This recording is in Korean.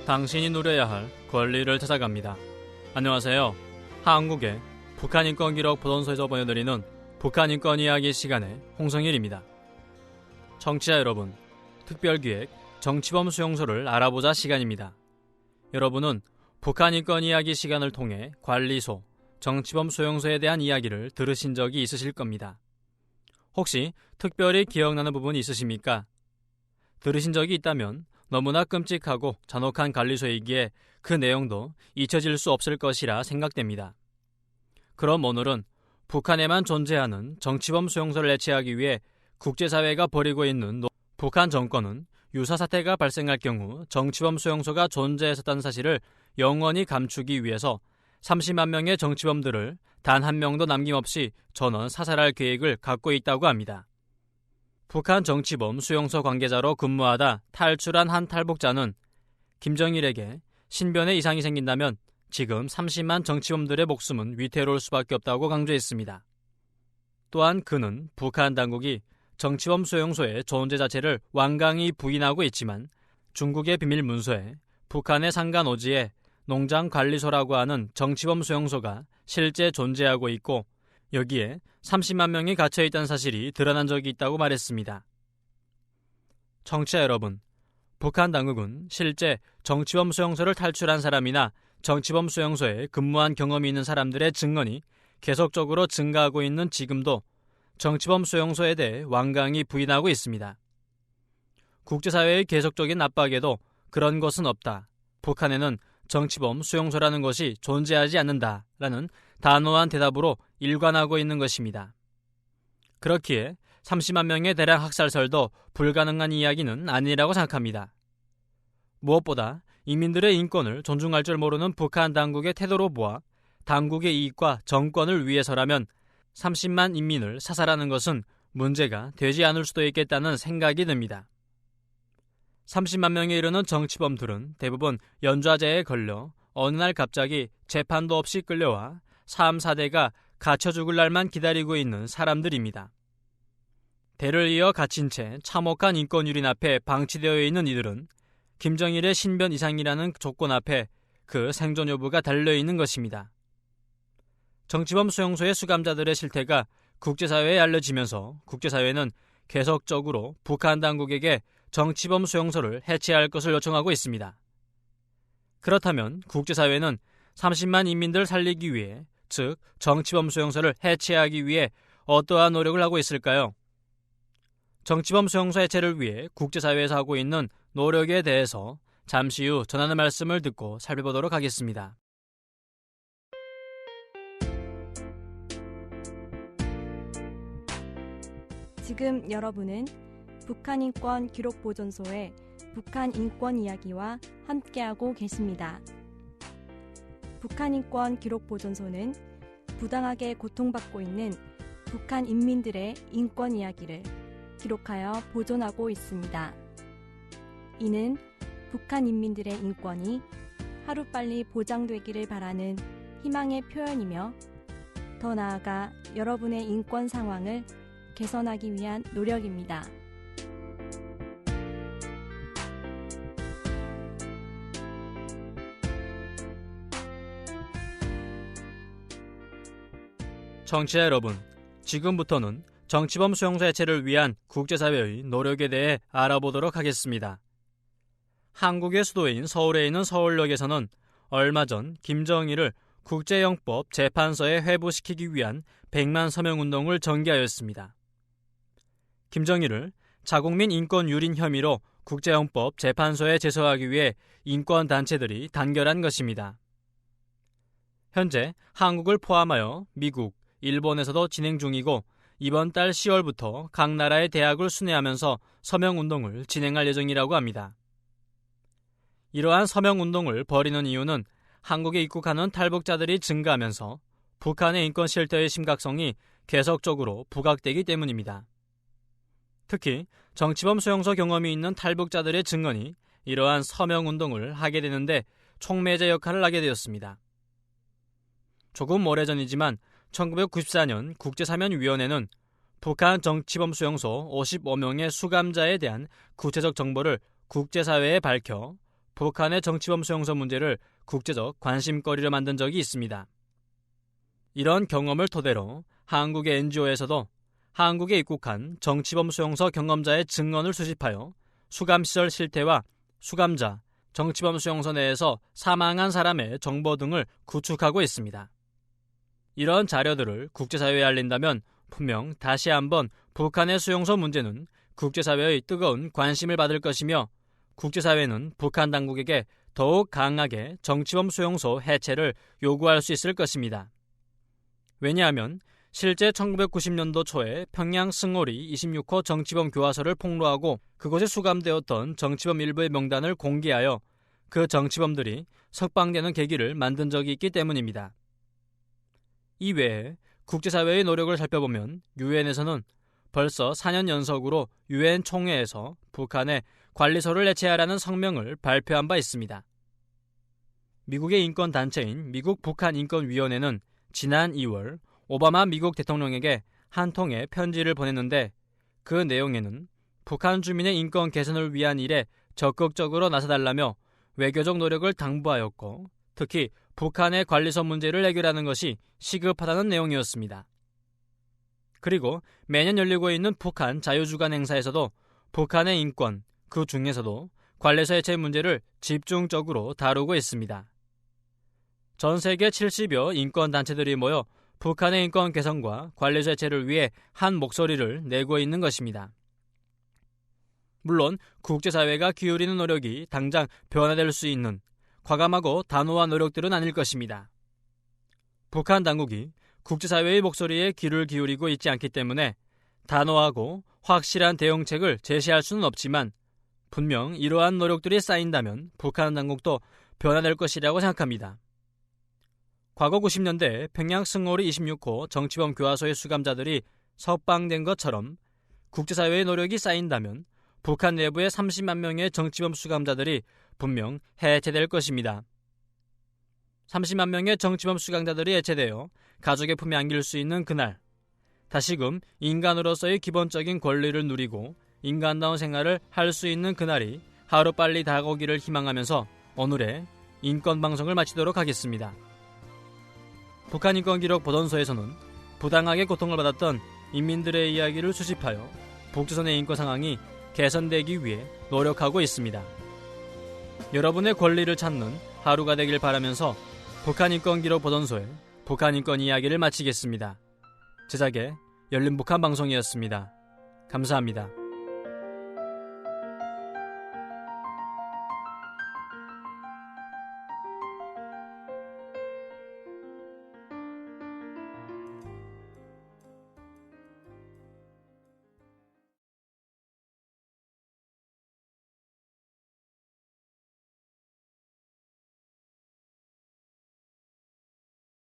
당신이 누려야 할 권리를 찾아갑니다. 안녕하세요. 한국의 북한인권기록 보존소에서 보내드리는 북한인권 이야기 시간의 홍성일입니다. 청취자 여러분, 특별기획 정치범 수용소를 알아보자 시간입니다. 여러분은 북한인권 이야기 시간을 통해 관리소, 정치범 수용소에 대한 이야기를 들으신 적이 있으실 겁니다. 혹시 특별히 기억나는 부분이 있으십니까? 들으신 적이 있다면 너무나 끔찍하고 잔혹한 관리소이기에 그 내용도 잊혀질 수 없을 것이라 생각됩니다. 그럼 오늘은 북한에만 존재하는 정치범 수용소를 해체하기 위해 국제사회가 벌이고 있는 북한 정권은 유사 사태가 발생할 경우 정치범 수용소가 존재했었다는 사실을 영원히 감추기 위해서 30만 명의 정치범들을 단 한 명도 남김없이 전원 사살할 계획을 갖고 있다고 합니다. 북한 정치범 수용소 관계자로 근무하다 탈출한 한 탈북자는 김정일에게 신변에 이상이 생긴다면 지금 30만 정치범들의 목숨은 위태로울 수밖에 없다고 강조했습니다. 또한 그는 북한 당국이 정치범 수용소의 존재 자체를 완강히 부인하고 있지만 중국의 비밀 문서에 북한의 상간오지에 농장관리소라고 하는 정치범 수용소가 실제 존재하고 있고 여기에 30만 명이 갇혀있다는 사실이 드러난 적이 있다고 말했습니다. 청취자 여러분, 북한 당국은 실제 정치범 수용소를 탈출한 사람이나 정치범 수용소에 근무한 경험이 있는 사람들의 증언이 계속적으로 증가하고 있는 지금도 정치범 수용소에 대해 완강히 부인하고 있습니다. 국제사회의 계속적인 압박에도 그런 것은 없다. 북한에는 정치범 수용소라는 것이 존재하지 않는다라는 단호한 대답으로 일관하고 있는 것입니다. 그렇기에 30만 명의 대량 학살설도 불가능한 이야기는 아니라고 생각합니다. 무엇보다 인민들의 인권을 존중할 줄 모르는 북한 당국의 태도로 보아 당국의 이익과 정권을 위해서라면 30만 인민을 사살하는 것은 문제가 되지 않을 수도 있겠다는 생각이 듭니다. 30만 명에 이르는 정치범들은 대부분 연좌제에 걸려 어느 날 갑자기 재판도 없이 끌려와 3, 4대가 갇혀 죽을 날만 기다리고 있는 사람들입니다. 대를 이어 갇힌 채 참혹한 인권유린 앞에 방치되어 있는 이들은 김정일의 신변 이상이라는 조건 앞에 그 생존 여부가 달려있는 것입니다. 정치범 수용소의 수감자들의 실태가 국제사회에 알려지면서 국제사회는 계속적으로 북한 당국에게 정치범 수용소를 해체할 것을 요청하고 있습니다. 그렇다면 국제사회는 30만 인민들 살리기 위해, 즉 정치범 수용소를 해체하기 위해 어떠한 노력을 하고 있을까요? 정치범 수용소 해체를 위해 국제사회에서 하고 있는 노력에 대해서 잠시 후 전하는 말씀을 듣고 살펴보도록 하겠습니다. 지금 여러분은 북한인권 기록보존소의 북한 인권 이야기와 함께하고 계십니다. 북한인권 기록보존소는 부당하게 고통받고 있는 북한 인민들의 인권 이야기를 기록하여 보존하고 있습니다. 이는 북한 인민들의 인권이 하루빨리 보장되기를 바라는 희망의 표현이며 더 나아가 여러분의 인권 상황을 개선하기 위한 노력입니다. 청취자 여러분, 지금부터는 정치범 수용소 해체를 위한 국제사회의 노력에 대해 알아보도록 하겠습니다. 한국의 수도인 서울에 있는 서울역에서는 얼마 전 김정일을 국제영법 재판소에 회부시키기 위한 100만 서명운동을 전개하였습니다. 김정일을 자국민 인권 유린 혐의로 국제영법 재판소에 제소하기 위해 인권단체들이 단결한 것입니다. 현재 한국을 포함하여 미국, 일본에서도 진행 중이고 이번 달 10월부터 각 나라의 대학을 순회하면서 서명운동을 진행할 예정이라고 합니다. 이러한 서명운동을 벌이는 이유는 한국에 입국하는 탈북자들이 증가하면서 북한의 인권 실태의 심각성이 계속적으로 부각되기 때문입니다. 특히 정치범 수용소 경험이 있는 탈북자들의 증언이 이러한 서명운동을 하게 되는데 촉매제 역할을 하게 되었습니다. 조금 오래전이지만 1994년 국제사면위원회는 북한 정치범 수용소 55명의 수감자에 대한 구체적 정보를 국제사회에 밝혀 북한의 정치범 수용소 문제를 국제적 관심거리로 만든 적이 있습니다. 이런 경험을 토대로 한국의 NGO에서도 한국에 입국한 정치범 수용소 경험자의 증언을 수집하여 수감시설 실태와 수감자, 정치범 수용소 내에서 사망한 사람의 정보 등을 구축하고 있습니다. 이런 자료들을 국제사회에 알린다면 분명 다시 한번 북한의 수용소 문제는 국제사회의 뜨거운 관심을 받을 것이며 국제사회는 북한 당국에게 더욱 강하게 정치범 수용소 해체를 요구할 수 있을 것입니다. 왜냐하면 실제 1990년도 초에 평양 승오리 26호 정치범 교화소를 폭로하고 그곳에 수감되었던 정치범 일부의 명단을 공개하여 그 정치범들이 석방되는 계기를 만든 적이 있기 때문입니다. 이외에 국제사회의 노력을 살펴보면 유엔에서는 벌써 4년 연속으로 유엔 총회에서 북한의 관리소를 해체하라는 성명을 발표한 바 있습니다. 미국의 인권단체인 미국 북한인권위원회는 지난 2월 오바마 미국 대통령에게 한 통의 편지를 보냈는데 그 내용에는 북한 주민의 인권 개선을 위한 일에 적극적으로 나서달라며 외교적 노력을 당부하였고 특히 북한의 관리소 문제를 해결하는 것이 시급하다는 내용이었습니다. 그리고 매년 열리고 있는 북한 자유주간 행사에서도 북한의 인권, 그 중에서도 관리소 해체 문제를 집중적으로 다루고 있습니다. 전 세계 70여 인권단체들이 모여 북한의 인권 개선과 관리소 해체를 위해 한 목소리를 내고 있는 것입니다. 물론 국제사회가 기울이는 노력이 당장 변화될 수 있는 과감하고 단호한 노력들은 아닐 것입니다. 북한 당국이 국제사회의 목소리에 귀를 기울이고 있지 않기 때문에 단호하고 확실한 대응책을 제시할 수는 없지만 분명 이러한 노력들이 쌓인다면 북한 당국도 변화될 것이라고 생각합니다. 과거 90년대 평양 승오리 26호 정치범 교화소의 수감자들이 석방된 것처럼 국제사회의 노력이 쌓인다면 북한 내부의 30만 명의 정치범 수감자들이 분명 해체될 것입니다. 30만 명의 정치범 수감자들이 해체되어 가족의 품에 안길 수 있는 그날, 다시금 인간으로서의 기본적인 권리를 누리고 인간다운 생활을 할 수 있는 그날이 하루빨리 다가오기를 희망하면서 오늘의 인권방송을 마치도록 하겠습니다. 북한인권기록 보존소에서는 부당하게 고통을 받았던 인민들의 이야기를 수집하여 북조선의 인권 상황이 개선되기 위해 노력하고 있습니다. 여러분의 권리를 찾는 하루가 되길 바라면서 북한인권기록 보존소의 북한인권 이야기를 마치겠습니다. 제작의 열린북한 방송이었습니다. 감사합니다.